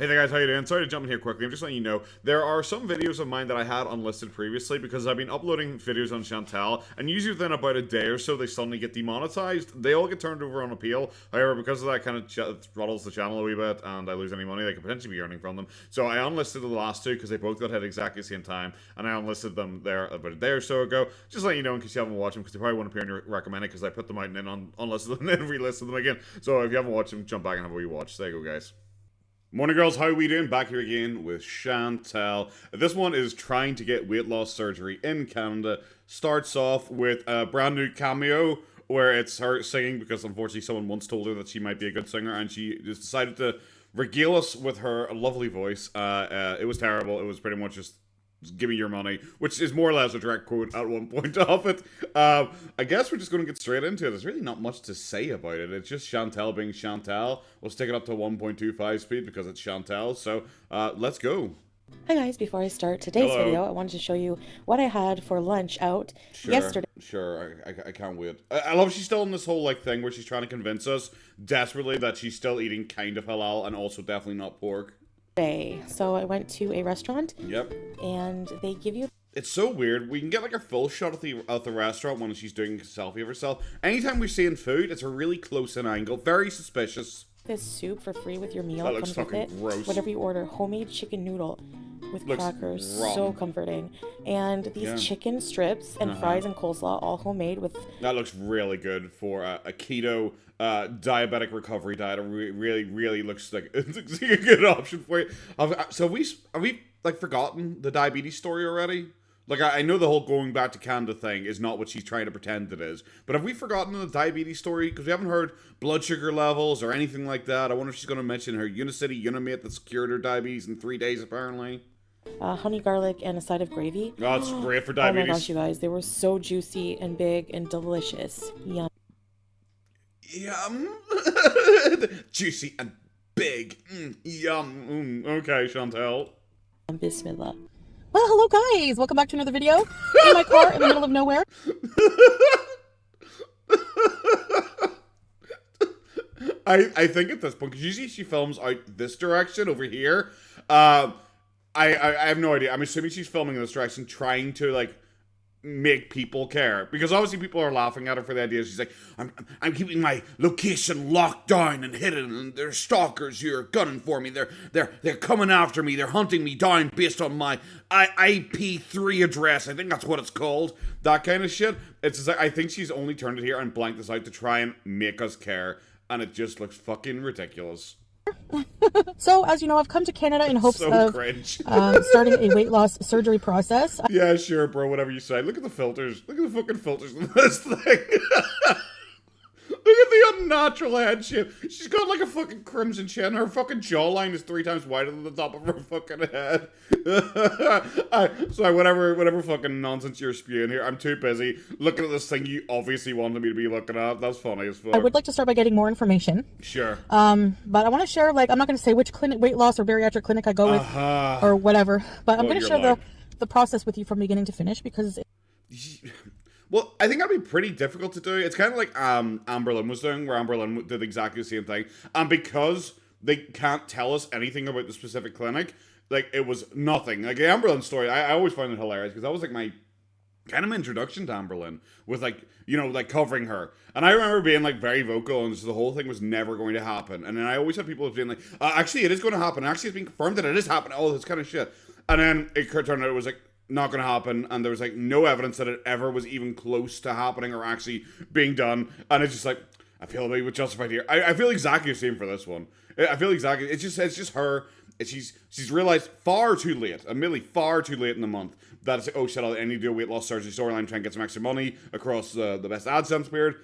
Hey there guys, how you doing? Sorry to jump in here quickly. I'm just letting you know, there are some videos of mine that I had unlisted previously because I've been uploading videos on Chantal, and usually within about a day or so they suddenly get demonetized. They all get turned over on appeal. However, because of that kind of throttles the channel a wee bit and I lose any money they could potentially be earning from them. So I unlisted the last two because they both got hit exactly the same time, and I unlisted them there about a day or so ago. Just letting you know in case you haven't watched them, because they probably won't appear in your recommended because I put them out and then unlisted them and then relisted them again. So if you haven't watched them, jump back and have a wee watch. There you go, guys. Morning girls, how are we doing? Back here again with Chantal. This one is trying to get weight loss surgery in Canada. Starts off with a brand new cameo where it's her singing because unfortunately someone once told her that she might be a good singer and she just decided to regale us with her lovely voice. It was terrible. It was pretty much just give me your money, which is more or less a direct quote at one point of it. I guess we're just going to get straight into it. There's really not much to say about it. It's just Chantal being Chantal. We'll stick it up to 1.25 speed because it's Chantal. So let's go. Hi guys, before I start today's video, I wanted to show you what I had for lunch out yesterday. Sure, I can't wait. I love she's still in this whole like thing where she's trying to convince us desperately that she's still eating kind of halal and also definitely not pork. So I went to a restaurant. Yep. And they give you... It's so weird. We can get like a full shot of the restaurant when she's doing a selfie of herself. Anytime we're seeing food, it's a really close-in angle. Very suspicious. This soup for free with your meal. That looks comes with fucking it. gross. Whatever you order. Homemade chicken noodle with crackers. Wrong. So comforting. And these chicken strips and fries and coleslaw, all homemade with... That looks really good for a keto diabetic recovery diet. It really looks like it's a good option for you. So have we like forgotten the diabetes story already? Like, I know the whole going back to Canada thing is not what she's trying to pretend it is. But have we forgotten the diabetes story? Because we haven't heard blood sugar levels or anything like that. I wonder if she's going to mention her Unicity Unimate that's cured her diabetes in 3 days, apparently. Honey garlic and a side of gravy. Oh, it's great for diabetes. Oh my gosh, you guys. They were so juicy and big and delicious. Yum. Yum. Juicy and big. Yum. Okay, Chantal. Bismillah. Well, hello guys! Welcome back to another video in my car in the middle of nowhere. I think at this point, because usually she films out this direction over here. I have no idea. I'm assuming she's filming in this direction, trying to like make people care, because obviously people are laughing at her for the idea. She's like, I'm keeping my location locked down and hidden, and there's stalkers here gunning for me. They're coming after me. They're hunting me down based on my IP3 address. I think that's what it's called. That kind of shit. It's just like, I think she's only turned it here and blanked this out to try and make us care, and it just looks fucking ridiculous. So, as you know, I've come to Canada in hopes of cringe. starting a weight loss surgery process. Yeah, sure, bro, whatever you say. Look at the filters. Look at the fucking filters in this thing. Look at the unnatural head shape. She's got like a fucking crimson chin. Her fucking jawline is 3 times wider than the top of her fucking head. Sorry, whatever fucking nonsense you're spewing here. I'm too busy looking at this thing you obviously wanted me to be looking at. That's funny as fuck. I would like to start by getting more information. Sure. But I want to share, like, I'm not going to say which clinic, weight loss or bariatric clinic I go with or whatever. But I'm going to share the process with you from beginning to finish because... Well, I think that'd be pretty difficult to do. It's kind of like Amber Lynn was doing, where Amber Lynn did exactly the same thing. And because they can't tell us anything about the specific clinic, like, it was nothing. Like, the Amber Lynn story, I always find it hilarious, because that was, like, my kind of introduction to Amber Lynn, with, like, you know, like, covering her. And I remember being, like, very vocal, and the whole thing was never going to happen. And then I always had people being like, actually, it is going to happen. Actually, it's been confirmed that it is happening. All this kind of shit. And then it turned out it was, like, not gonna happen, and there was like no evidence that it ever was even close to happening or actually being done. And it's just like, I feel a bit justified here. I feel exactly the same for this one. I feel exactly. It's just her. She's realized far too late, admittedly far too late in the month, that it's like, oh shit, I need to do a weight loss surgery storyline, try and get some extra money across the best AdSense period.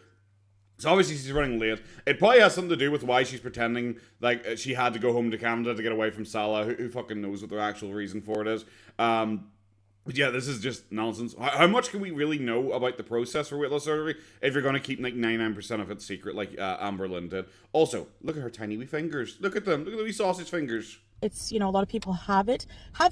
So obviously she's running late. It probably has something to do with why she's pretending like she had to go home to Canada to get away from Salah. Who fucking knows what the actual reason for it is? But yeah, this is just nonsense. How much can we really know about the process for weight loss surgery if you're going to keep like 99% of it secret like Amber Lynn did? Also, look at her tiny wee fingers. Look at them. Look at the wee sausage fingers. It's, a lot of people have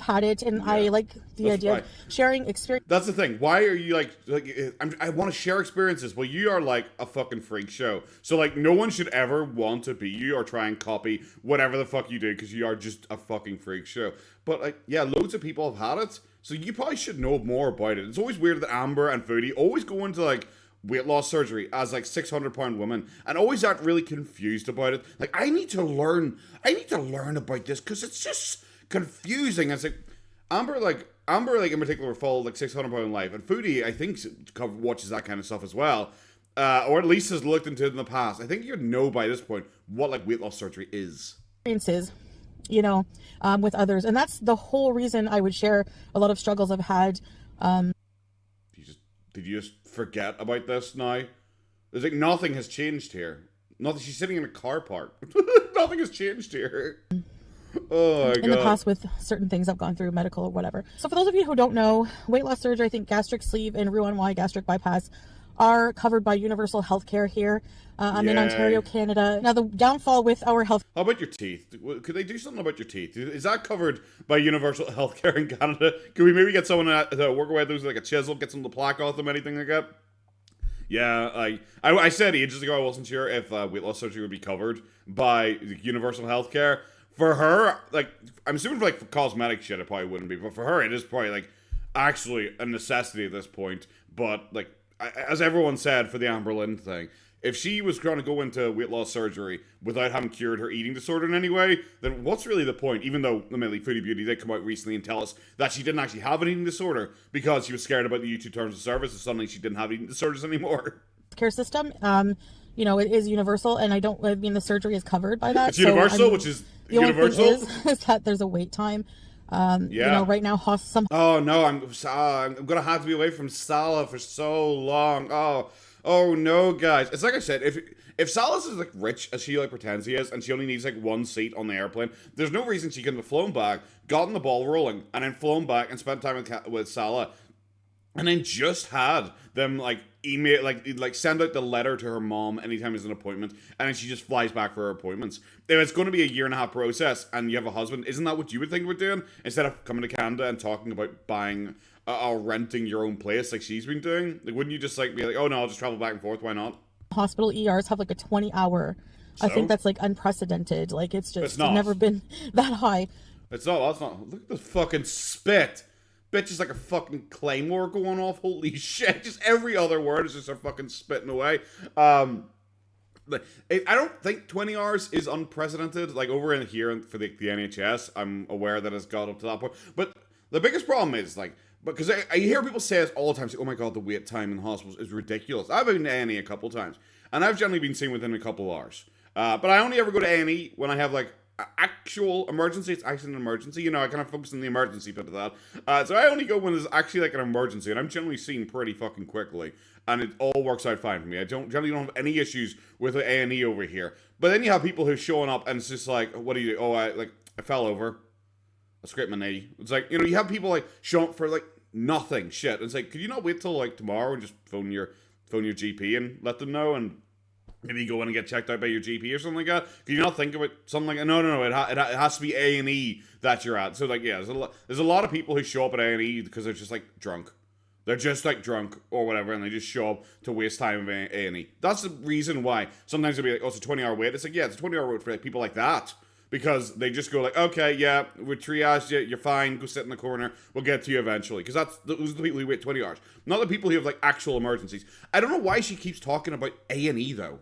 had it, and Yeah. I like the That's idea why. of sharing experience. That's the thing. Why are you I want to share experiences. Well, you are like a fucking freak show. So like no one should ever want to be you or try and copy whatever the fuck you do because you are just a fucking freak show. But like, yeah, loads of people have had it. So you probably should know more about it. It's always weird that Amber and Foodie always go into like weight loss surgery as like 600-pound women and always act really confused about it. Like I need to learn about this because it's just confusing. It's like Amber in particular followed like 600-pound life, and Foodie I think watches that kind of stuff as well, or at least has looked into it in the past. I think you'd know by this point what like weight loss surgery is. Experiences, with others, and that's the whole reason I would share a lot of struggles I've had. Did you just forget about this now? There's like nothing has changed here. Nothing. She's sitting in a car park. Nothing has changed here. Oh my God. In the past with certain things I've gone through, medical or whatever. So for those of you who don't know, weight loss surgery, I think gastric sleeve and Roux-en-Y gastric bypass are covered by universal healthcare here. I'm in Ontario, Canada. Now the downfall with our health. How about your teeth? Could they do something about your teeth? Is that covered by universal healthcare in Canada? Could we maybe get someone to work away those like a chisel, get some of the plaque off them, anything like that? Yeah, I said ages ago I wasn't sure if weight loss surgery would be covered by universal healthcare. For her, like, I'm assuming for like cosmetic shit it probably wouldn't be, but for her it is probably like actually a necessity at this point. But like, as everyone said for the Amber Lynn thing, if she was going to go into weight loss surgery without having cured her eating disorder in any way, then what's really the point? Even though, admittedly, Foodie Beauty did come out recently and tell us that she didn't actually have an eating disorder because she was scared about the YouTube terms of service, and suddenly she didn't have eating disorders anymore. Care system, it is universal, and I mean the surgery is covered by that. It's universal, which is the universal. Only thing is that there's a wait time. Right now, Oh no, I'm gonna have to be away from Salah for so long. Oh no, guys. It's like I said, if Salas is like rich as she like pretends he is, and she only needs like one seat on the airplane, there's no reason she couldn't have flown back, gotten the ball rolling, and then flown back and spent time with Salah, and then just had them like email like send out the letter to her mom anytime there's an appointment, and then she just flies back for her appointments. If it's going to be a 1.5-year process and you have a husband, isn't that what you would think about doing instead of coming to Canada and talking about buying or renting your own place like she's been doing? Like, wouldn't you just like be like, oh no, I'll just travel back and forth, why not? Hospital ERs have like a 20-hour. I think that's like unprecedented. Like it's never been that high. It's not. That's not. Look at the fucking spit. Bitch is like a fucking claymore going off. Holy shit! Just every other word is just her fucking spitting away. I don't think 20 hours is unprecedented. Like over in here for the NHS, I'm aware that it's got up to that point. But the biggest problem is like, because I hear people say this all the time. Say, oh my God, the wait time in hospitals is ridiculous. I've been to A&E a couple times, and I've generally been seen within a couple hours. But I only ever go to A&E when I have like actual emergency. It's actually an emergency. I kind of focus on the emergency bit of that. So I only go when there's actually like an emergency, and I'm generally seen pretty fucking quickly, and it all works out fine for me. I generally don't have any issues with A&E over here. But then you have people who's showing up, and it's just like, what do you do? Oh, I fell over. I scraped my knee. It's like, you have people like show up for like nothing shit. It's like, could you not wait till like tomorrow and just phone your GP and let them know, and maybe go in and get checked out by your GP or something like that? Can you not think of it something like, no, it has to be A&E that you're at. So like, yeah, there's a lot of people who show up at A&E because they're just like drunk. They're just like drunk or whatever, and they just show up to waste time in A&E. That's the reason why sometimes they'll be like, oh, it's a 20-hour wait. It's like, yeah, it's a 20-hour wait for like people like that. Because they just go like, okay, yeah, we triaged you, you're fine, go sit in the corner, we'll get to you eventually. Because those are the people who wait 20 hours. Not the people who have like actual emergencies. I don't know why she keeps talking about A&E though.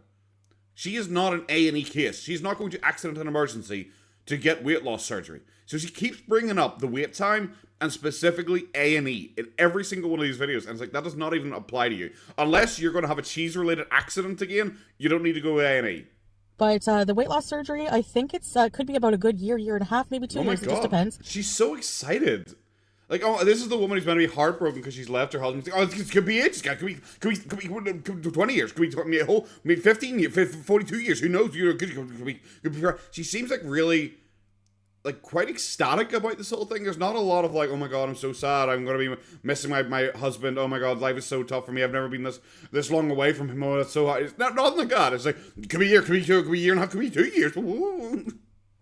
She is not an A&E case. She's not going to accident and emergency to get weight loss surgery. So she keeps bringing up the wait time and specifically A&E in every single one of these videos. And it's like, that does not even apply to you. Unless you're going to have a cheese-related accident again, you don't need to go A&E. But the weight loss surgery, I think it's could be about a good year and a half, maybe 2 years. It just depends. She's so excited. Like, oh, this is the woman who's going to be heartbroken because she's left her husband. Oh, it could be ages. Could be 20 years. Could be 15 years, 42 years. Who knows? Could be. She seems like really, like, quite ecstatic about this whole thing. There's not a lot of like, oh my God, I'm so sad. I'm going to be missing my husband. Oh my God, life is so tough for me. I've never been this long away from him. Oh, that's so hard. It's nothing like that. It's like, could be a year, could be 2, could be a year and a half, could be 2 years.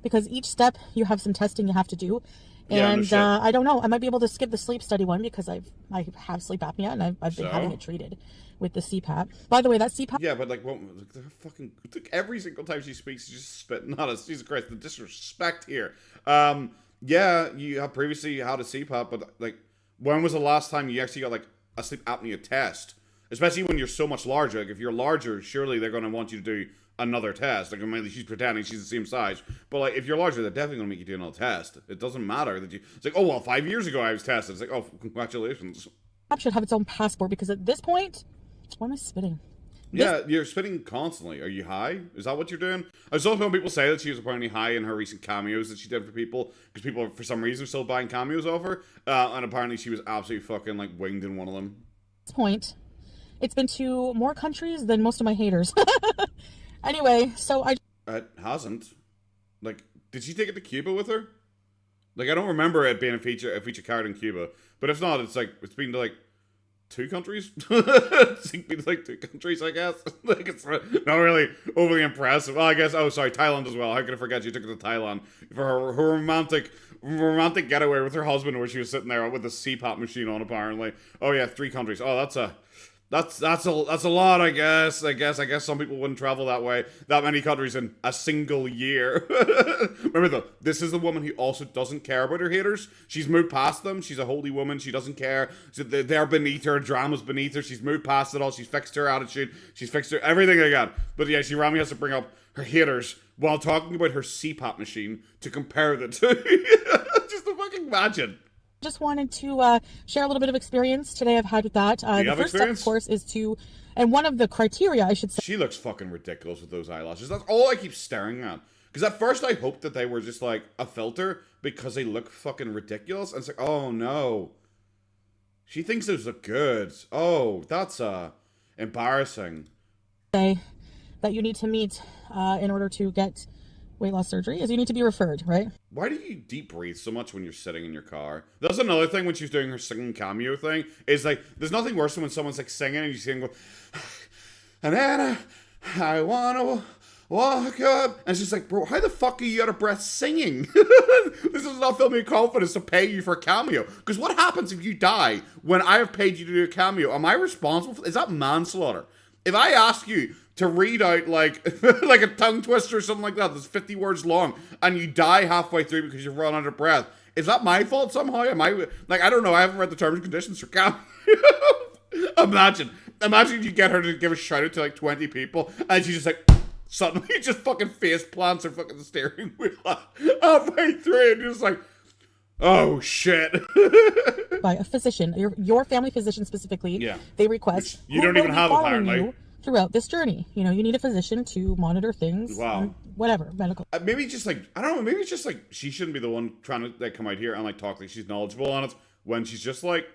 because each step you have some testing you have to do. Yeah, And I don't know, I might be able to skip the sleep study one because I have sleep apnea and I've been having it treated with the CPAP. By the way, that CPAP. Yeah, but like, what, fucking every single time she speaks, she's just spitting on us. Jesus Christ, the disrespect here. Yeah, you have previously had a CPAP, but like, when was the last time you actually got like a sleep apnea test? Especially when you're so much larger. Like, if you're larger, surely they're going to want you to do another test. Like, maybe she's pretending she's the same size, but like, if you're larger, they're definitely gonna make you do another test. It doesn't matter that you. It's like, oh well, 5 years ago I was tested. It's like, oh, congratulations. Should have its own passport because at this point, why am I spitting? Yeah, you're spitting constantly. Are you high? Is that what you're doing? I saw some people say that she was apparently high in her recent cameos that she did for people, because people, for some reason, are still buying cameos off her, and apparently she was absolutely fucking like winged in one of them. At this point, it's been to more countries than most of my haters. Anyway, so It hasn't. Like, did she take it to Cuba with her? Like, I don't remember it being a feature card in Cuba. But if not, it's like, it's been to like 2 countries? It's been to like 2 countries, I guess. Like, it's not really overly impressive. Well, I guess, oh, sorry, Thailand as well. How could I forget she took it to Thailand for her romantic getaway with her husband, where she was sitting there with the CPAP machine on, apparently. Oh yeah, 3 countries. Oh, that's a lot, I guess. I guess some people wouldn't travel that many countries in a single year. Remember though, this is the woman who also doesn't care about her haters. She's moved past them. She's a holy woman. She doesn't care. They're beneath her. Drama's beneath her. She's moved past it all. She's fixed her attitude. She's fixed her everything again. But yeah, she randomly has to bring up her haters while talking about her CPAP machine to compare the two. Just to fucking imagine. Just wanted to share a little bit of experience today I've had with that. The first step, of course, is to, and one of the criteria, I should say. She looks fucking ridiculous with those eyelashes. That's all I keep staring at. Because at first I hoped that they were just like a filter because they look fucking ridiculous. And it's like, oh no. She thinks those look good. Oh, that's embarrassing. That you need to meet in order to get weight loss surgery is you need to be referred, right? Why do you deep breathe so much when you're sitting in your car? That's another thing when she's doing her singing cameo thing. Is like, there's nothing worse than when someone's like singing and you sing, and then I wanna walk up. And it's just like, bro, how the fuck are you out of breath singing? This is not filming confidence to pay you for a cameo. Because what happens if you die when I have paid you to do a cameo? Am I responsible for? Is that manslaughter? If I ask you to read out like like a tongue twister or something like that that's 50 words long, and you die halfway through because you've run out of breath, is that my fault somehow? Am I like, I don't know, I haven't read the terms and conditions for cameo. Imagine you get her to give a shout out to like 20 people, and she's just like suddenly just fucking face plants her fucking steering wheel halfway through, and you're just like, oh shit. By a physician, your family physician specifically. Yeah. They request. You don't even have, apparently. Throughout this journey, you know, you need a physician to monitor things. Wow. Whatever, medical. Maybe just like, I don't know, maybe it's just like she shouldn't be the one trying to like come out here and like talk like she's knowledgeable on it when she's just like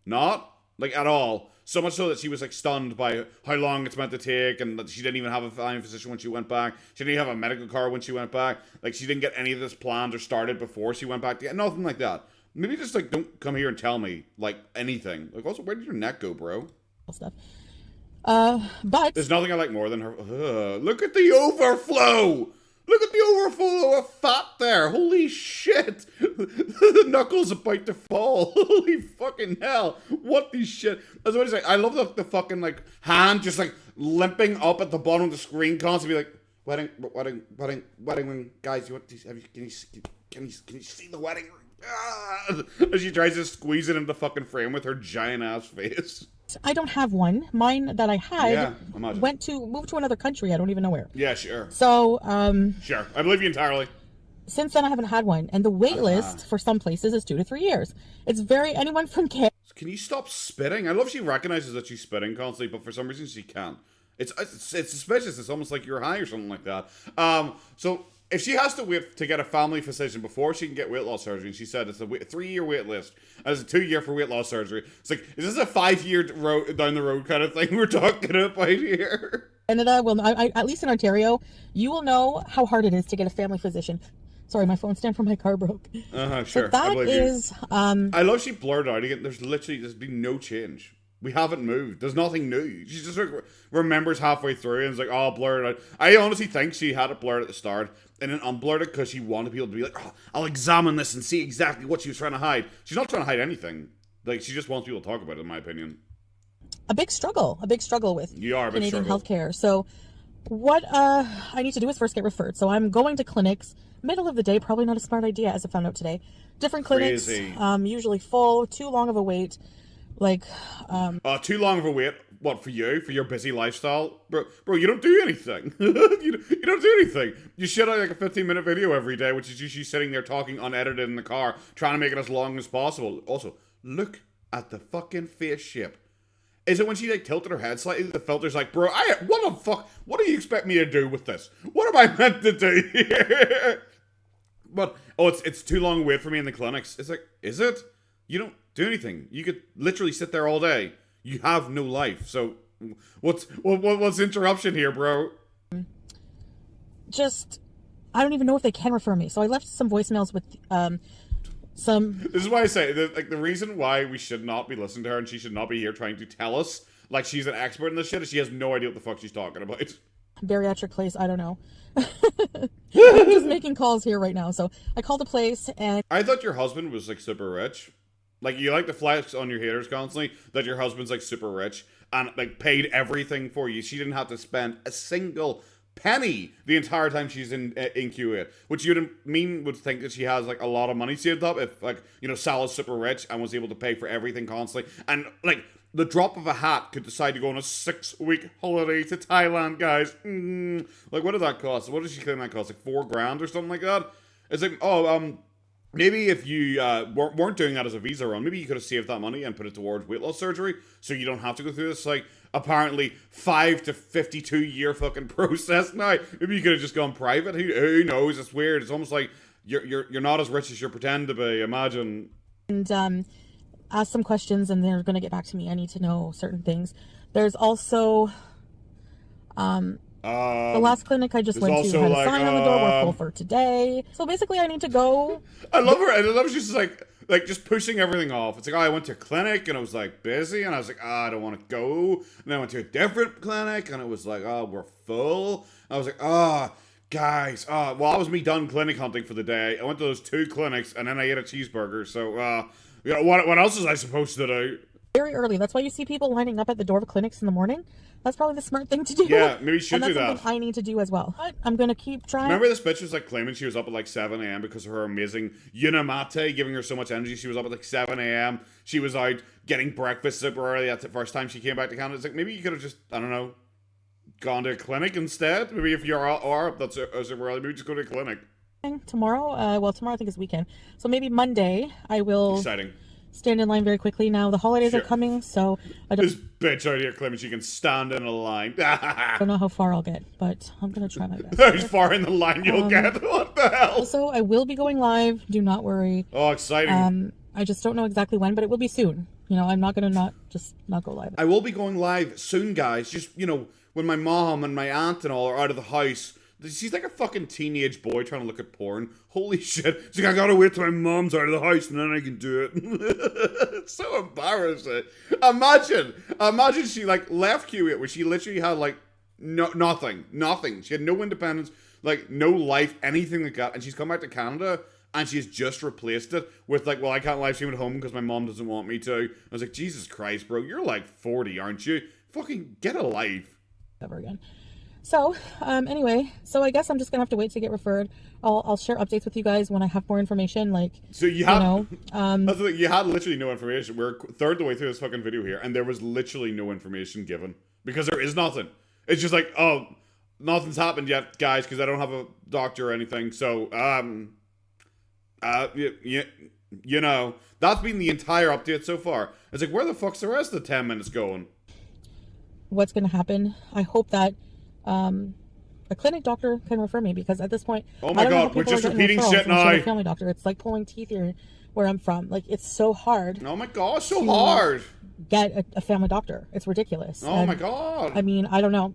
not like at all. So much so that she was like stunned by how long it's meant to take, and that she didn't even have a family physician when she went back. She didn't even have a medical car when she went back. Like, she didn't get any of this planned or started before she went back to get nothing like that. Maybe just like don't come here and tell me like anything. Like, also, where did your neck go, bro? Stuff. But there's nothing I like more than her. Look at the overflow. Look at the overflow of fat there. Holy shit. The knuckles about to fall. Holy fucking hell. What the shit. That's what I say. I love the fucking like hand just like limping up at the bottom of the screen constantly like, wedding ring. Guys, you want to, can you see the wedding ring? As she tries to squeeze it into the fucking frame with her giant ass face. I don't have one. Mine that I had moved to another country. I don't even know where. Yeah, sure. So, sure. I believe you entirely. Since then, I haven't had one. And the wait list for some places is 2 to 3 years. It's anyone from Canada. Can you stop spitting? I love she recognizes that she's spitting constantly, but for some reason she can't. It's suspicious. It's almost like you're high or something like that. So if she has to wait to get a family physician before she can get weight loss surgery, and she said it's a 3-year wait list, and it's a 2-year for weight loss surgery. It's like, is this a 5-year down the road kind of thing we're talking about here? Canada will, at least in Ontario, you will know how hard it is to get a family physician. Sorry, my phone stand from my car broke. Sure. So that is. I love she blurred out again. There's been no change. We haven't moved. There's nothing new. She just remembers halfway through and is like, oh, blur it out. I honestly think she had it blurred at the start and then unblurred it because she wanted people to be like, oh, I'll examine this and see exactly what she was trying to hide. She's not trying to hide anything. Like, she just wants people to talk about it, in my opinion. A big struggle with Canadian healthcare. So what I need to do is first get referred. So I'm going to clinics, middle of the day, probably not a smart idea as I found out today. Different clinics, usually full, too long of a wait. Like, too long of a wait. What, for you? For your busy lifestyle? Bro, you don't do anything. you don't do anything. You shit out like a 15-minute video every day, which is usually sitting there talking unedited in the car, trying to make it as long as possible. Also, look at the fucking face shape. Is it when she like tilted her head slightly, the filter's like, bro, what the fuck? What do you expect me to do with this? What am I meant to do here? But, it's too long a wait for me in the clinics. It's like, is it? You don't do anything. You could literally sit there all day. You have no life. So what's interruption here, bro? I don't even know if they can refer me. So I left some voicemails with some. This is why I say that, the reason why we should not be listening to her and she should not be here trying to tell us like she's an expert in this shit is she has no idea what the fuck she's talking about. Bariatric place, I don't know. I'm just making calls here right now. So I called a place and I thought your husband was like super rich. Like, you like to flex on your haters constantly that your husband's like super rich and like paid everything for you. She didn't have to spend a single penny the entire time she's in Q8, which would think that she has like a lot of money saved up if, like, you know, Sal's super rich and was able to pay for everything constantly, and like the drop of a hat could decide to go on a 6-week holiday to Thailand, guys. Like, what did that cost? What did she claim that cost? Like $4,000 or something like that? It's like, maybe if you weren't doing that as a visa run, maybe you could have saved that money and put it towards weight loss surgery, so you don't have to go through this, like, apparently 5 to 52 year fucking process now. Maybe you could have just gone private. Who knows? It's weird. It's almost like you're not as rich as you pretend to be. Imagine. And ask some questions, and they're going to get back to me. I need to know certain things. There's also the last clinic I just went to had a sign on the door, we're full for today. So basically I need to go. I love her. I love she's just like just pushing everything off. It's like, I went to a clinic and it was like busy and I was like, I don't want to go. And then I went to a different clinic and it was like, we're full. I was like, guys, well, that was me done clinic hunting for the day. I went to those 2 clinics and then I ate a cheeseburger. So what else was I supposed to do? Very early. That's why you see people lining up at the door of clinics in the morning. That's probably the smart thing to do. Yeah, maybe you should do that. And that's something I need to do as well. But I'm going to keep trying. Remember this bitch was like claiming she was up at like 7 a.m. because of her amazing Unimate giving her so much energy. She was up at like 7 a.m. She was out getting breakfast super early. That's the first time she came back to Canada. It's like, maybe you could have just, I don't know, gone to a clinic instead. Maybe if you're up that's super early, maybe just go to a clinic. Tomorrow, tomorrow I think is weekend. So maybe Monday I will... Exciting. Stand in line very quickly now. The holidays are coming, so I don't... This bitch out here claiming she can stand in a line. I don't know how far I'll get, but I'm going to try my best. How far in the line you'll get? What the hell? Also, I will be going live. Do not worry. Oh, exciting. I just don't know exactly when, but it will be soon. You know, I'm not going to not go live. I will be going live soon, guys. Just, you know, when my mom and my aunt and all are out of the house... She's like a fucking teenage boy trying to look at porn. Holy shit. She's like, I gotta wait till my mom's out of the house and then I can do it. It's so embarrassing. Imagine she like left Q8 where she literally had like nothing. She had no independence, like no life, anything like that. And she's come back to Canada and she's just replaced it with like, well, I can't live stream at home because my mom doesn't want me to. I was like, Jesus Christ, bro, you're like 40, aren't you? Fucking get a life. Never again. So, anyway, I guess I'm just gonna have to wait to get referred. I'll share updates with you guys when I have more information. Like, so you had literally no information. We're third the way through this fucking video here, and there was literally no information given because there is nothing. It's just like, oh, nothing's happened yet, guys, because I don't have a doctor or anything. So, you know, that's been the entire update so far. It's like, where the fuck's the rest of the 10 minutes going? What's gonna happen? I hope that a clinic doctor can refer me, because at this point, oh my god, we're just repeating shit now. A family doctor, it's like pulling teeth here where I'm from. Like, it's so hard. Oh my god, so hard. Get a family doctor. It's ridiculous. Oh my god. I mean, I don't know.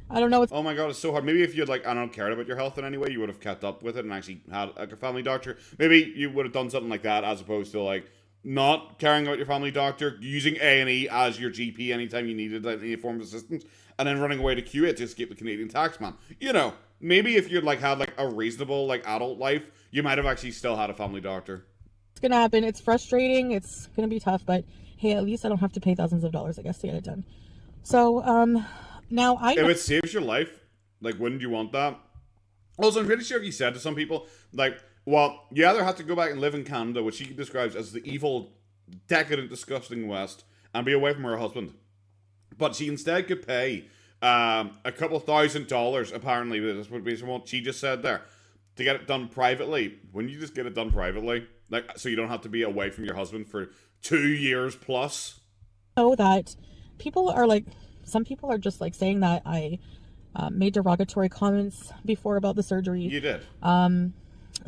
I don't know. Oh my god, it's so hard. Maybe if you'd like, I don't know, cared about your health in any way, you would have kept up with it and actually had like a family doctor. Maybe you would have done something like that as opposed to like not caring about your family doctor, using A&E as your GP anytime you needed any form of assistance, and then running away to Kuwait to escape the Canadian taxman. You know, maybe if you'd like had like a reasonable like adult life, you might have actually still had a family doctor. It's gonna happen. It's frustrating. It's gonna be tough, but hey, at least I don't have to pay thousands of dollars, I guess, to get it done. So, now if it saves your life, like, wouldn't you want that? Also, I'm pretty sure he said to some people, like, well, you either have to go back and live in Canada, which he describes as the evil, decadent, disgusting West, and be away from her husband. But she instead could pay a couple $1,000, apparently, this would be what she just said there, to get it done privately. Wouldn't you just get it done privately? Like, so you don't have to be away from your husband for 2 years plus? Know that people are like, some people are just like saying that I made derogatory comments before about the surgery. You did.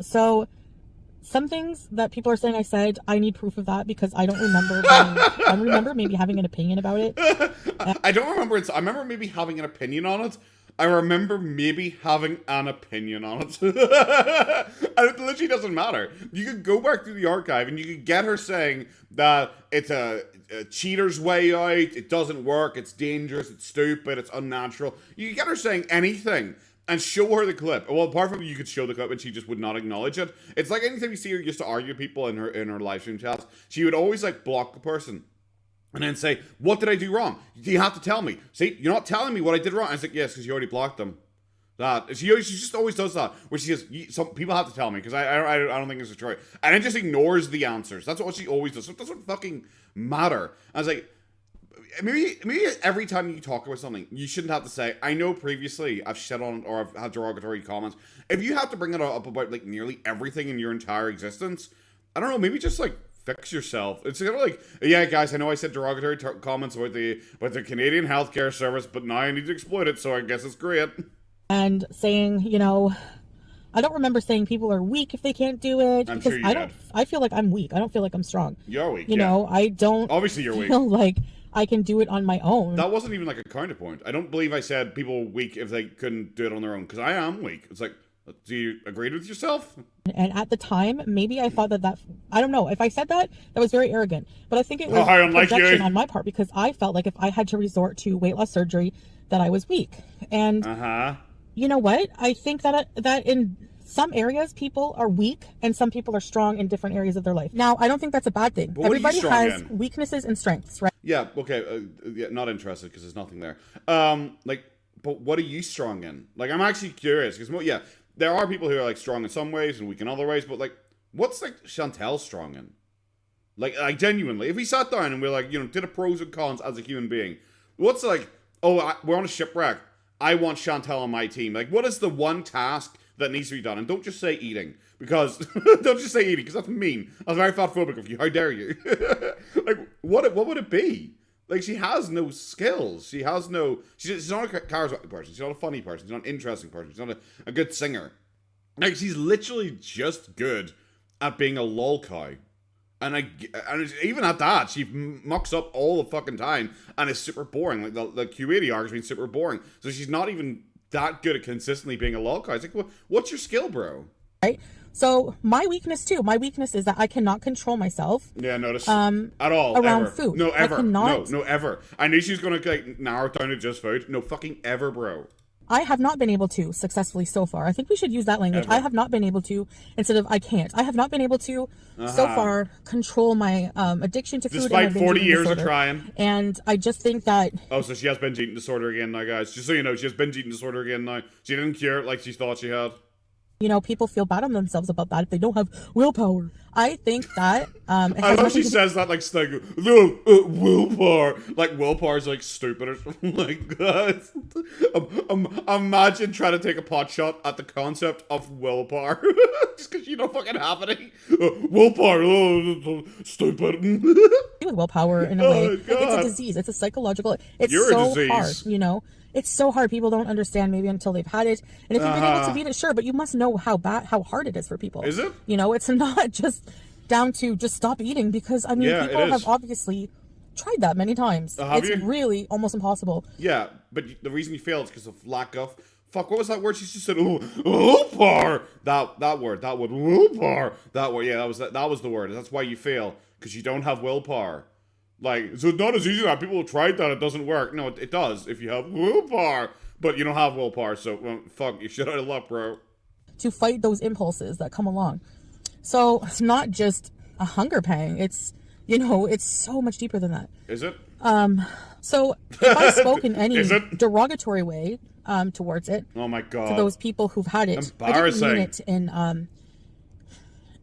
So some things that people are saying I said, I need proof of that because I don't remember. I remember maybe having an opinion about it. I don't remember it. I remember maybe having an opinion on it. I remember maybe having an opinion on it. And it literally doesn't matter. You could go back through the archive and you could get her saying that it's a cheater's way out, it doesn't work, it's dangerous, it's stupid, it's unnatural. You could get her saying anything and show her the clip. Well, apart from you could show the clip and she just would not acknowledge it. It's like anytime you see her used to argue with people in her live stream chats, she would always like block the person. And then say, what did I do wrong? You have to tell me. See, you're not telling me what I did wrong. I was like, yes, because you already blocked them. That she just always does that. Where she says, some people have to tell me because I don't think this is true. And then just ignores the answers. That's what she always does. So it doesn't fucking matter. I was like, maybe every time you talk about something, you shouldn't have to say, I know previously I've shit on or I've had derogatory comments. If you have to bring it up about like nearly everything in your entire existence, I don't know, maybe just like fix yourself. It's kind of like, yeah, guys, I know I said derogatory comments about the Canadian healthcare service, but now I need to exploit it, so I guess it's great. And saying, you know, I don't remember saying people are weak if they can't do it. I'm because sure you did. I feel like I'm weak. I don't feel like I'm strong. You're weak. You know, I don't. Obviously, you're feel weak. like I can do it on my own. That wasn't even like a counterpoint. I don't believe I said people were weak if they couldn't do it on their own, because I am weak. It's like, do you agree with yourself? And at the time, maybe I thought that I don't know. If I said that, that was very arrogant. But I think it was projection on my part because I felt like if I had to resort to weight loss surgery, that I was weak. And you know what? I think that in some areas people are weak and some people are strong in different areas of their life. Now, I don't think that's a bad thing. Everybody has weaknesses and strengths, right? Yeah, okay. Yeah, not interested because there's nothing there. But what are you strong in? Like, I'm actually curious because, yeah, there are people who are like strong in some ways and weak in other ways, but like, what's like Chantel strong in? Like genuinely, if we sat down and we're like, you know, did a pros and cons as a human being, what's like, we're on a shipwreck, I want Chantel on my team. Like, what is the one task that needs to be done? And don't just say eating, because don't just say eating, because that's mean. That's very fatphobic of you. How dare you? Like, what would it be? Like, she has no skills. She's not a charismatic person. She's not a funny person. She's not an interesting person. She's not a good singer. Like, she's literally just good at being a lol cow. And even at that, she mucks up all the fucking time and is super boring. Like, the Q80 arc has been super boring. So she's not even that good at consistently being a lol cow. It's like, what's your skill, bro? Right? So my weakness too. My weakness is that I cannot control myself. Yeah, notice at all around ever. food. No, ever. I cannot, no, ever. I knew she was gonna like narrow it down to just food. No, fucking ever, bro. I have not been able to successfully so far. I think we should use that language. Ever. I have not been able to instead of I can't. I have not been able to so far control my addiction to food. Despite 40 years of trying. And I just think that. Oh, so she has binge eating disorder again now, guys. Just so you know, she has binge eating disorder again now. She didn't cure it like she thought she had. You know, people feel bad on themselves about that if they don't have willpower. I think that I love she says that like no, willpower. Like willpower is like stupid or something like that. Imagine trying to take a pot shot at the concept of willpower just because you don't fucking have any. Willpower, stupid. With willpower in a way, like, it's a disease. It's a psychological. It's so hard, you know. It's so hard. People don't understand maybe until they've had it. And if you've been able to beat it, sure, but you must know how hard it is for people. Is it? You know, it's not just down to just stop eating because, I mean, people have obviously tried that many times. It's really almost impossible. Yeah, but the reason you failed is because of lack of... Fuck, what was that word she just said? Willpower! That word, willpower. That word, yeah, that was the word. That's why you fail. because you don't have willpower. Like, so it's not as easy that people have tried that, it doesn't work. No, it does if you have willpower, but you don't have willpower, so well, fuck, you shit out of luck, bro. To fight those impulses that come along. So it's not just a hunger pang. It's, you know, it's so much deeper than that. Is it? So if I spoke in any derogatory way towards it, oh my god, to those people who've had it, I didn't mean it in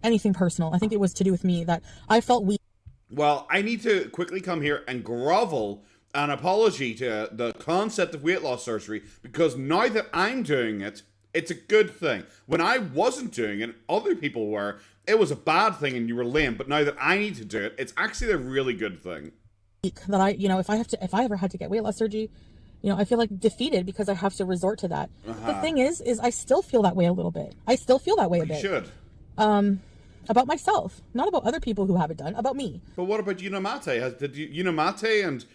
anything personal. I think it was to do with me that I felt weak. Well, I need to quickly come here and grovel an apology to the concept of weight loss surgery, because now that I'm doing it, it's a good thing. When I wasn't doing it, other people were, it was a bad thing and you were lame, but now that I need to do it, it's actually a really good thing. That I, you know, if I ever had to get weight loss surgery, you know, I feel like defeated because I have to resort to that. The thing is I still feel that way a little bit. I still feel that way a bit. You should. About myself, not about other people who have it done, about me. But what about Unimate? Did Unimate and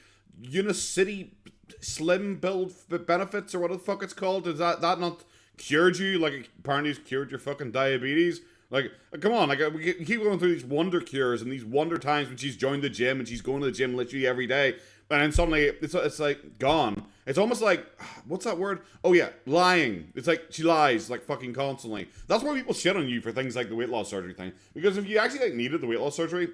Unicity Slim Build Benefits, or what the fuck it's called, is that not cured you? Like, apparently it's cured your fucking diabetes? Like, come on, like, we keep going through these wonder cures and these wonder times when she's joined the gym and she's going to the gym literally every day, and then suddenly it's like gone. It's almost like, what's that word? Oh yeah, lying. It's like she lies like fucking constantly. That's why people shit on you for things like the weight loss surgery thing. Because if you actually like needed the weight loss surgery,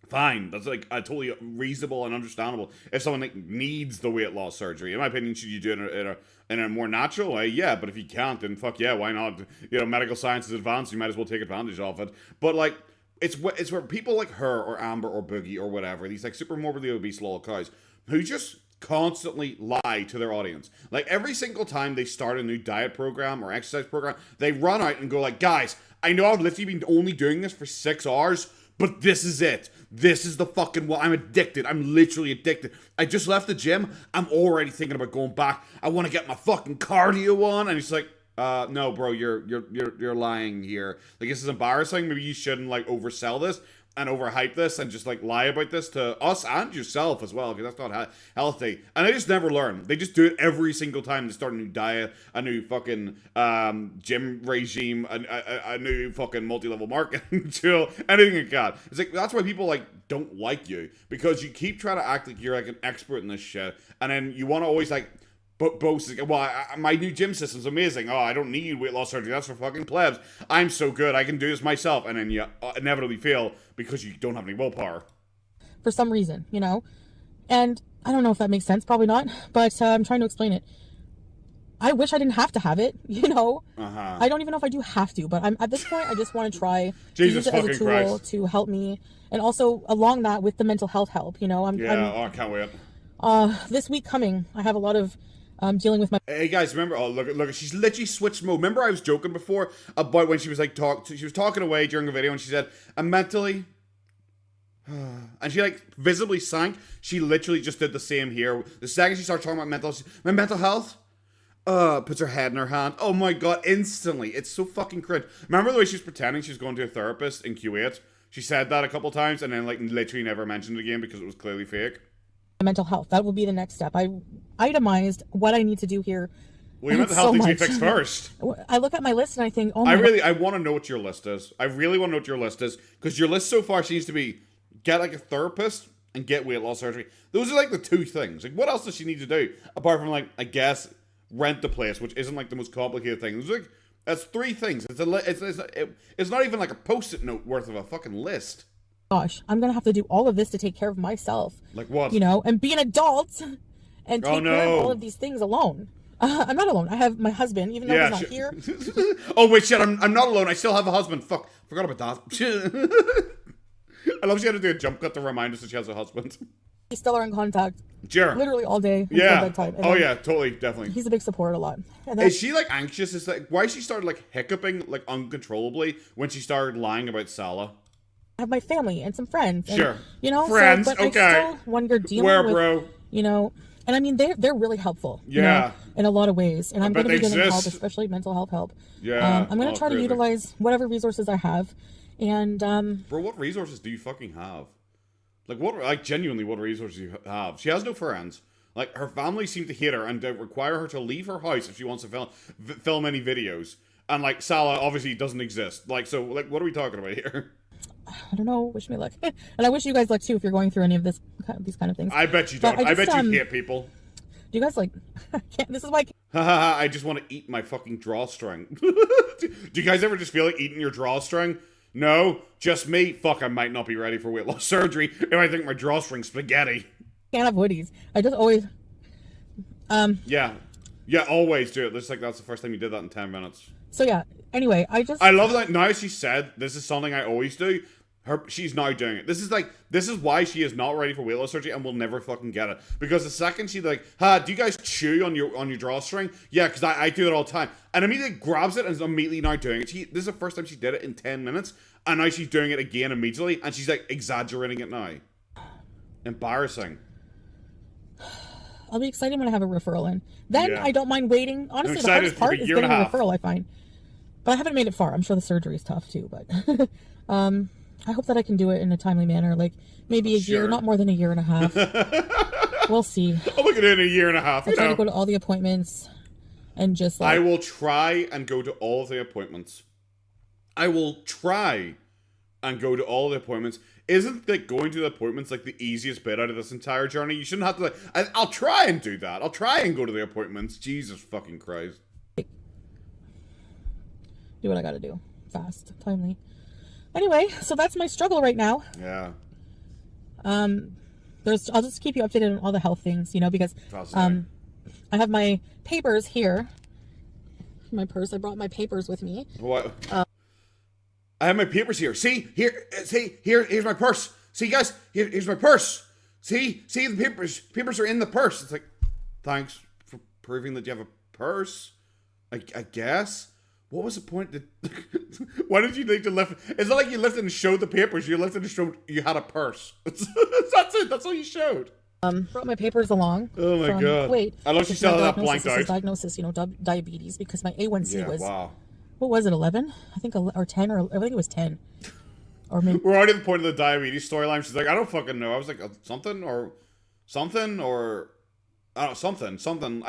fine. That's like totally reasonable and understandable. If someone like needs the weight loss surgery, in my opinion, should you do it in a more natural way? Yeah, but if you can't, then fuck yeah, why not? You know, medical science is advanced. You might as well take advantage of it. But like, it's where people like her or Amber or Boogie or whatever, these like super morbidly obese lol cows, who just constantly lie to their audience. Like, every single time they start a new diet program or exercise program, they run out and go like, guys, I know I've literally been only doing this for 6 hours, but this is it. This is the fucking one. I'm addicted. I'm literally addicted. I just left the gym. I'm already thinking about going back. I want to get my fucking cardio on. And he's like, no, bro, you're lying here. Like, this is embarrassing. Maybe you shouldn't like oversell this and overhype this and just like lie about this to us and yourself as well, because that's not healthy. And they just never learn. They just do it every single time they start a new diet, a new fucking gym regime, a new fucking multi-level marketing tool, anything like that. It's like, that's why people like don't like you, because you keep trying to act like you're like an expert in this shit, and then you want to always like boast, well, my new gym system's amazing. Oh, I don't need weight loss surgery. That's for fucking plebs. I'm so good. I can do this myself. And then you inevitably fail because you don't have any willpower. For some reason, you know? And I don't know if that makes sense. Probably not. But I'm trying to explain it. I wish I didn't have to have it, you know? I don't even know if I do have to. But at this point, I just want to try to use it as a tool to help me. And also, along that, with the mental health help, you know? I can't wait. This week coming, I have a lot of dealing with my... Hey guys, remember? Oh, look! She's literally switched mode. Remember, I was joking before about when she was like she was talking away during a video, and she said, "I'm mentally," and she like visibly sank. She literally just did the same here. The second she started talking about my mental health, puts her head in her hand. Oh my god! Instantly, it's so fucking cringe. Remember the way she was pretending she was going to a therapist in Q8? She said that a couple times, and then like literally never mentioned it again because it was clearly fake. Mental health. That will be the next step. I itemized what I need to do here. Well, your mental health needs to be fixed first. I look at my list and I think, oh my God. I want to know what your list is. I really want to know what your list is, because your list so far seems to be get like a therapist and get weight loss surgery. Those are like the two things. Like, what else does she need to do apart from like, I guess, rent the place, which isn't like the most complicated thing. There's like, that's three things. It's not even like a post-it note worth of a fucking list. Gosh, I'm gonna have to do all of this to take care of myself. Like what? You know, and be an adult and take care of all of these things alone. I'm not alone. I have my husband, even though he's not here. Oh wait, shit! I'm not alone. I still have a husband. Fuck, forgot about that. I love she had to do a jump cut to remind us that she has a husband. We still are in contact. Sure. Literally all day until bedtime. Oh yeah, totally, definitely. He's a big support a lot. Is she like anxious? Is that why she started like hiccuping like uncontrollably when she started lying about Salah? I have my family and some friends. And, sure. You know, friends. So, but okay. I still wonder dealing with, bro? You know, and I mean they're really helpful. Yeah. You know, in a lot of ways, and I'm going to be getting help, especially mental health help. Yeah. I'm going to try to utilize whatever resources I have, and bro, what resources do you fucking have? Like what? Like genuinely, what resources do you have? She has no friends. Like her family seem to hate her and require her to leave her house if she wants to film any videos. And like Salah obviously doesn't exist. Like so, like what are we talking about here? I don't know. Wish me luck. And I wish you guys luck too if you're going through any of these kind of things. I bet you don't. I bet you hate people. Do you guys like... this is why... I just want to eat my fucking drawstring. Do you guys ever just feel like eating your drawstring? No? Just me? Fuck, I might not be ready for weight loss surgery if I think my drawstring's spaghetti. Can't have hoodies. I just always... Yeah. Yeah, always do it. Looks like that's the first time you did that in 10 minutes. So yeah, anyway, I love that now she said, this is something I always do. She's now doing it. This is why she is not ready for weight loss surgery and will never fucking get it. Because the second she's like, do you guys chew on your drawstring? Yeah, because I do it all the time. And immediately grabs it and is immediately now doing it. This is the first time she did it in 10 minutes. And now she's doing it again immediately. And she's like exaggerating it now. Embarrassing. I'll be excited when I have a referral in. Then I don't mind waiting. Honestly, the hardest part is getting a referral, I find. But I haven't made it far. I'm sure the surgery is tough too. But I hope that I can do it in a timely manner. Like maybe a year, not more than a year and a half. We'll see. I'll look at it in a year and a half. I'll try to go to all the appointments and just like... I will try and go to all the appointments. I will try and go to all the appointments. Isn't like going to the appointments like the easiest bit out of this entire journey? You shouldn't have to like... I'll try and do that. I'll try and go to the appointments. Jesus fucking Christ. Do what I gotta do. Fast. Timely. Anyway, so that's my struggle right now. Yeah. I'll just keep you updated on all the health things, because I have my papers here. My purse. I brought my papers with me. What? I have my papers here. Here's my purse. See, guys, here's my purse. See the papers. Papers are in the purse. It's like, thanks for proving that you have a purse. I guess. What was the point? Why did you need to lift? It's not like you lifted and showed the papers. You lifted and showed you had a purse. That's it. That's all you showed. Brought my papers along. Oh my god. Wait. I love she saw that blanked out. Diagnosis, diabetes because my A1C was. Wow. What was it? 11? I think, or 10, or I think it was 10. Or maybe. We're already at the point of the diabetes storyline. She's like, I don't fucking know. I was like, something. I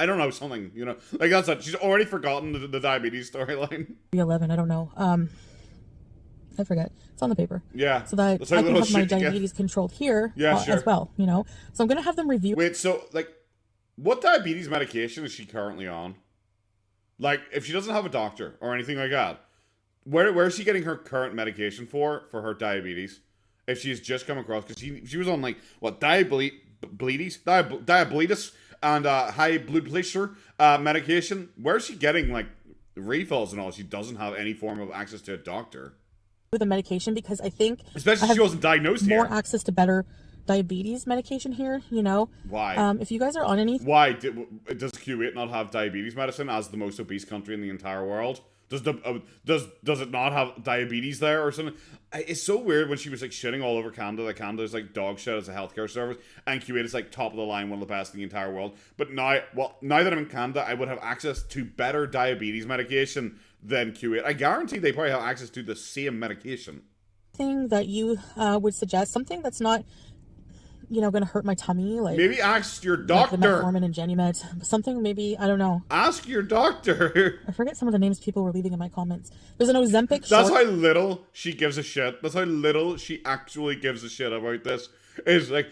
don't know, something, Like, that's it. She's already forgotten the diabetes storyline. 11, I don't know. I forget. It's on the paper. Yeah. So that I can have my diabetes controlled here as well, So I'm going to have them review. Wait, so, like, what diabetes medication is she currently on? Like, if she doesn't have a doctor or anything like that, where is she getting her current medication for her diabetes? If she's just come across, because she was on, like, what, diabetes and high blood pressure medication. Where's she getting like refills and all? She doesn't have any form of access to a doctor with the medication because I think, especially if she wasn't diagnosed more here. Access to better diabetes medication here. Why? If you guys are on any, why does Kuwait not have diabetes medicine as the most obese country in the entire world? Does it not have diabetes there or something? It's so weird when she was like shitting all over Canada. Like Canada's like dog shit as a healthcare service, and Kuwait is like top of the line, one of the best in the entire world. But now that I'm in Canada, I would have access to better diabetes medication than Kuwait. I guarantee they probably have access to the same medication. Thing that you would suggest, something that's not going to hurt my tummy, like maybe ask your doctor. Like the metformin and Genimed, something maybe, I don't know. Ask your doctor. I forget some of the names people were leaving in my comments. There's an Ozempic. That's how little she gives a shit. That's how little she actually gives a shit about this. Is like,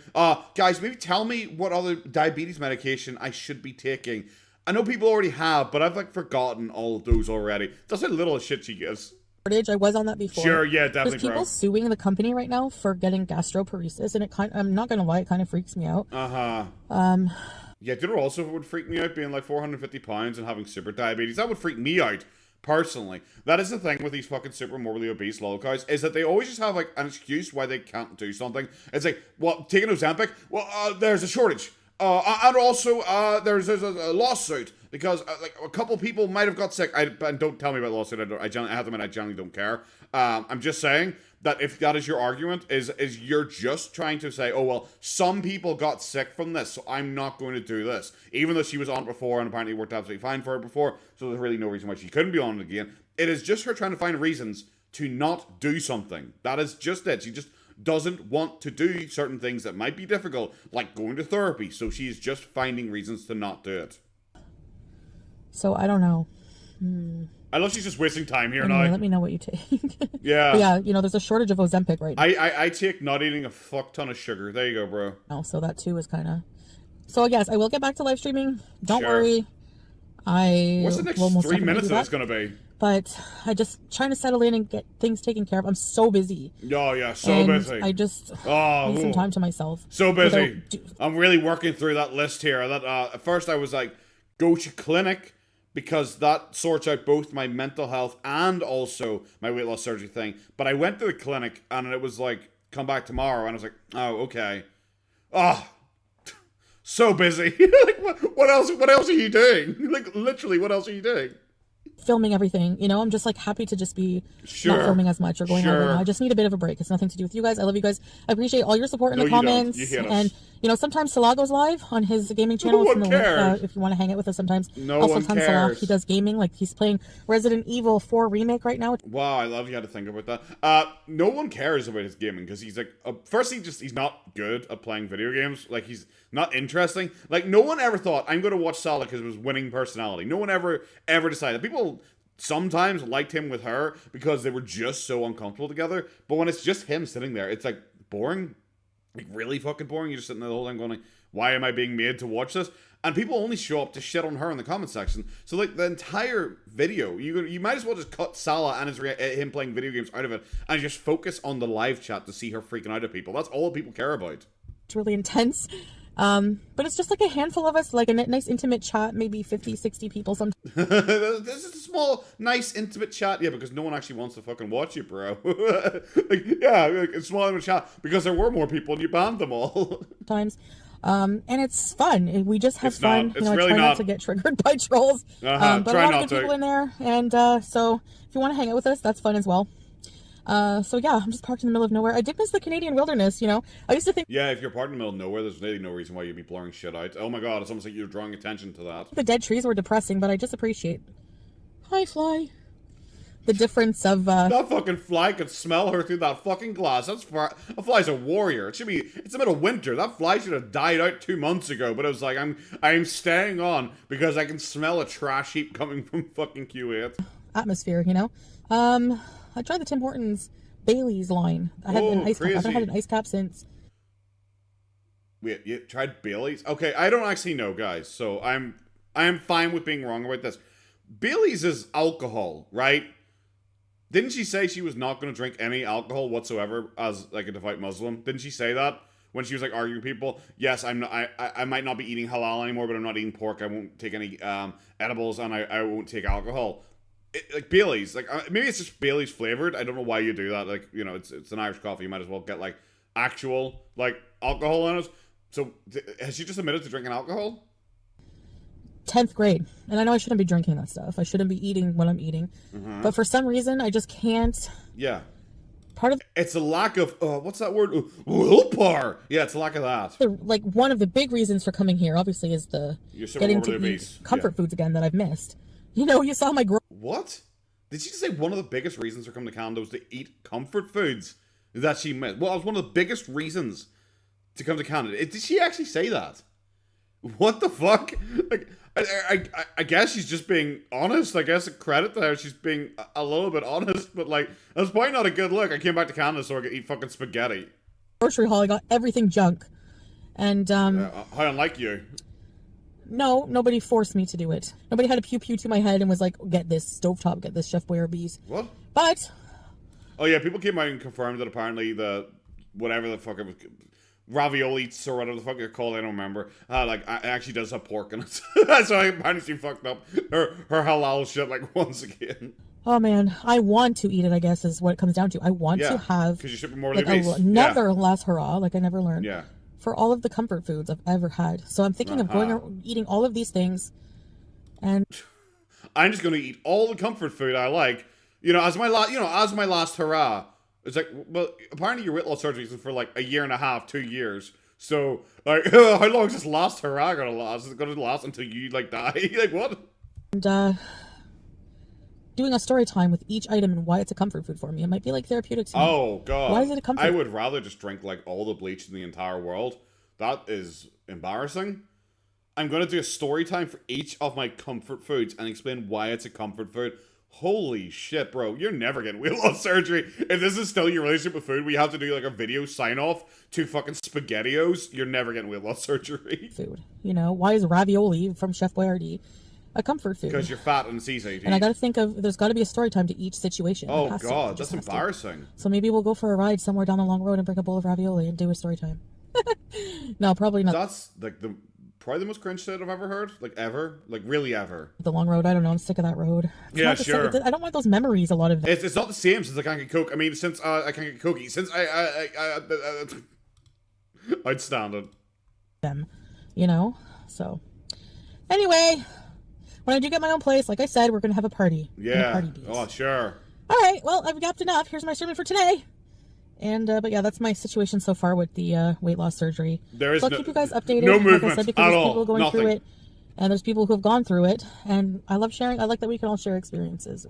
guys, maybe tell me what other diabetes medication I should be taking. I know people already have, but I've like forgotten all of those already. That's how little shit she gives. I was on that before. Sure, yeah, definitely. There's people suing the company right now for getting gastroparesis, and I'm not gonna lie, it kind of freaks me out. Yeah, do you know also it would freak me out being like 450 pounds and having super diabetes? That would freak me out personally. That is the thing with these fucking super morbidly obese lol guys, is that they always just have like an excuse why they can't do something. It's like, well, taking Ozempic, well, there's a shortage. And also, there's a lawsuit because like a couple people might have got sick. And don't tell me about the lawsuit. I have to admit, I generally don't care. I'm just saying that if that is your argument, is you're just trying to say, oh well, some people got sick from this, so I'm not going to do this, even though she was on it before and apparently worked absolutely fine for her before. So there's really no reason why she couldn't be on it again. It is just her trying to find reasons to not do something. That is just it. She just doesn't want to do certain things that might be difficult, like going to therapy, so she's just finding reasons to not do it. So I don't know. I love she's just wasting time here Anyway, now. let me know what you take. Yeah. But yeah, there's a shortage of Ozempic right now. I take not eating a fuck ton of sugar. There you go, bro. So that too is kind of... So yes, I will get back to live streaming. Don't Sure. worry. What's the next will most 3 definitely minutes do of this that. gonna be? But I just trying to settle in and get things taken care of. I'm so busy. Oh, yeah, so And busy. I just Oh, need some time to myself. so busy. Without- I'm really working through that list here. That at first I was like, go to clinic, because that sorts out both my mental health and also my weight loss surgery thing. But I went to the clinic and it was like, come back tomorrow. And I was like, oh, okay. Oh, so busy. Like, what else? What else are you doing? Like, literally, what else are you doing? filming everything, I'm just like happy to just be Sure. not filming as much or going Sure. over. I just need a bit of a break. It's nothing to do with you guys. I love you guys. I appreciate all your support in No, the you don't. comments. You hate us. And sometimes Salah goes live on his gaming channel. No It's in one the link, cares. if you want to hang out with us sometimes. No also, one Salah, cares. he does gaming. Like he's playing Resident Evil 4 remake right now. Wow, I love you had to think about that. No one cares about his gaming because he's like, first he's not good at playing video games. Like he's not interesting. Like no one ever thought I'm going to watch Salah because of his winning personality. No one ever decided. People sometimes liked him with her because they were just so uncomfortable together. But when it's just him sitting there, it's like boring, like really fucking boring. You're just sitting there the whole time going, like, why am I being made to watch this? And people only show up to shit on her in the comment section. So like the entire video, you might as well just cut Salah and him playing video games out of it and just focus on the live chat to see her freaking out at people. That's all people care about. It's really intense. But it's just like a handful of us, like a nice intimate chat, maybe 50, 60 people sometimes. This is a small, nice, intimate chat. Yeah, because no one actually wants to fucking watch you, bro. Like, a small, intimate chat because there were more people and you banned them all. And it's fun. We just have It's fun. not. It's I really try not not. to get triggered by trolls. But Try a lot not of good to. people in there. And so if you want to hang out with us, that's fun as well. So yeah, I'm just parked in the middle of nowhere. I did miss the Canadian wilderness, I used to think Yeah, if you're parked in the middle of nowhere, there's really no reason why you'd be blurring shit out. Oh my god, it's almost like you're drawing attention to that. the dead trees were depressing, but I just appreciate. Hi, fly. The difference of That fucking fly could smell her through that fucking glass. That fly's a warrior. It's the middle of winter. That fly should have died out 2 months ago. But it was like, I'm staying on because I can smell a trash heap coming from fucking Q8. atmosphere, I tried the Tim Hortons Bailey's line. I had an ice cap. I haven't had an ice cap since. Wait, you tried Bailey's? Okay, I don't actually know, guys. So I'm fine with being wrong about this. Bailey's is alcohol, right? Didn't she say she was not going to drink any alcohol whatsoever as like a devout Muslim? Didn't she say that when she was like arguing with people? Yes, I'm not, I might not be eating halal anymore, but I'm not eating pork. I won't take any edibles, and I won't take alcohol. Like Bailey's, like maybe it's just Bailey's flavored. I don't know why you do that. Like it's an Irish coffee. You might as well get like actual like alcohol in it. So has she just admitted to drinking alcohol? 10th grade, and I know I shouldn't be drinking that stuff. I shouldn't be eating what I'm eating, but for some reason I just can't. Yeah. Part of It's a lack of what's that word? Willpower. Yeah, it's a lack of that. one of the big reasons for coming here, obviously, is the You're so getting morbidly to eat obese. comfort Yeah. foods again that I've missed. You saw my What? Did she say one of the biggest reasons for coming to Canada was to eat comfort foods that she missed? Well, it was one of the biggest reasons to come to Canada. Did she actually say that? What the fuck? Like, I guess she's just being honest. I guess a credit to her. She's being a little bit honest, but like, that's probably not a good look. I came back to Canada so I could eat fucking spaghetti. grocery haul. I got everything junk, and How unlike you. no, nobody forced me to do it. Nobody had a pew pew to my head and was like, "Get this stovetop, get this Chef Boyarbees." What? But Oh yeah, people came out and confirmed that apparently the whatever the fuck it was, raviolis or whatever the fuck they're called, I don't remember. Like it actually does have pork in it. So apparently she fucked up her halal shit like once again. oh man, I want to eat it. I guess is what it comes down to. I want Yeah, to have because you should be more like obese. another last hurrah, like I never learned. Yeah. For all of the comfort foods I've ever had. So I'm thinking of going eating all of these things, and I'm just gonna eat all the comfort food I like. As my last hurrah. It's like, well, apparently your weight loss surgery is for like a year and a half, 2 years. So, like, how long is this last hurrah gonna last? Is it gonna last until you like die? Like what? and doing a story time with each item and why it's a comfort food for me. It might be like therapeutic to me. Oh god. Why is it a comfort? I would rather just drink like all the bleach in the entire world. That is embarrassing. I'm gonna do a story time for each of my comfort foods and explain why it's a comfort food. Holy shit, bro. You're never getting weight loss surgery. If this is still your relationship with food, we have to do like a video sign off to fucking SpaghettiOs. You're never getting weight loss surgery. Food. You know, why is ravioli from Chef Boyardee a comfort food? Because you're fat and it's easy to And I eat. got to think of, there's got to be a story time to each situation. It Oh has to. god, It just that's has to. embarrassing. So maybe we'll go for a ride somewhere down the long road and bring a bowl of ravioli and do a story time. No, probably not. That's like probably the most cringe shit I've ever heard. Like ever. Like really ever. The long road, I don't know. I'm sick of that road. It's Yeah, not the sure. same. I don't want those memories. A lot of them. It's not the same since I can't get Coke. I mean, since I can't get Cokey. Since I'd stand it. You know. So anyway, when I do get my own place, like I said, we're gonna have a party. Yeah. Party beats. Oh, sure. All right. Well, I've yapped enough. Here's my sermon for today. And but yeah, that's my situation so far with the weight loss surgery. There is so I'll keep you guys updated. no like movement I said, because at there's all. people going through Nothing. it, and there's people who have gone through it. And I love sharing. I like that we can all share experiences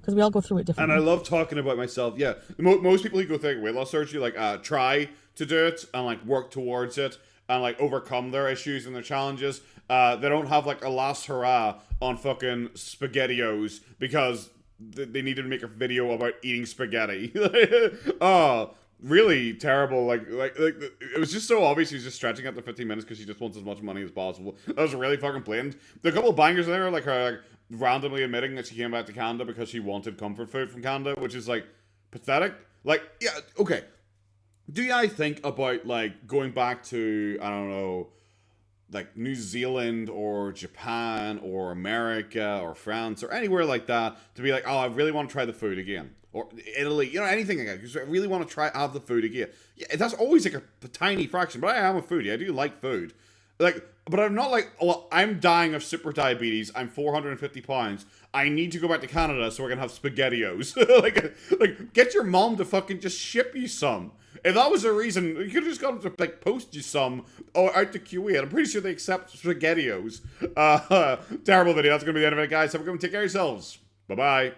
because we all go through it And differently. I love talking about myself. Yeah, most people who go through weight loss surgery like try to do it and like work towards it and like overcome their issues and their challenges. They don't have like a last hurrah on fucking SpaghettiOs because they needed to make a video about eating spaghetti. Oh, really terrible. Like it was just so obvious he was just stretching out the 15 minutes because she just wants as much money as possible. That was really fucking blatant. There are a couple of bangers in there, like her like randomly admitting that she came back to Canada because she wanted comfort food from Canada, which is like pathetic. Like, yeah, okay. Do you think about like going back to, I don't know, like New Zealand or Japan or America or France or anywhere like that to be like, oh, I really want to try the food again, or Italy, you know, anything like that, because I really want to have the food again. Yeah, that's always like a tiny fraction, but I am a foodie. I do like food, like, but I'm not like, well, I'm dying of super diabetes. I'm 450 pounds. I need to go back to Canada so I can have SpaghettiOs. like, get your mom to fucking just ship you some. If that was a reason, you could have just got them to like post you some or out to QE. I'm pretty sure they accept SpaghettiOs. Terrible video. That's gonna be the end of it, guys. Have a good one. Take care of yourselves. Bye bye.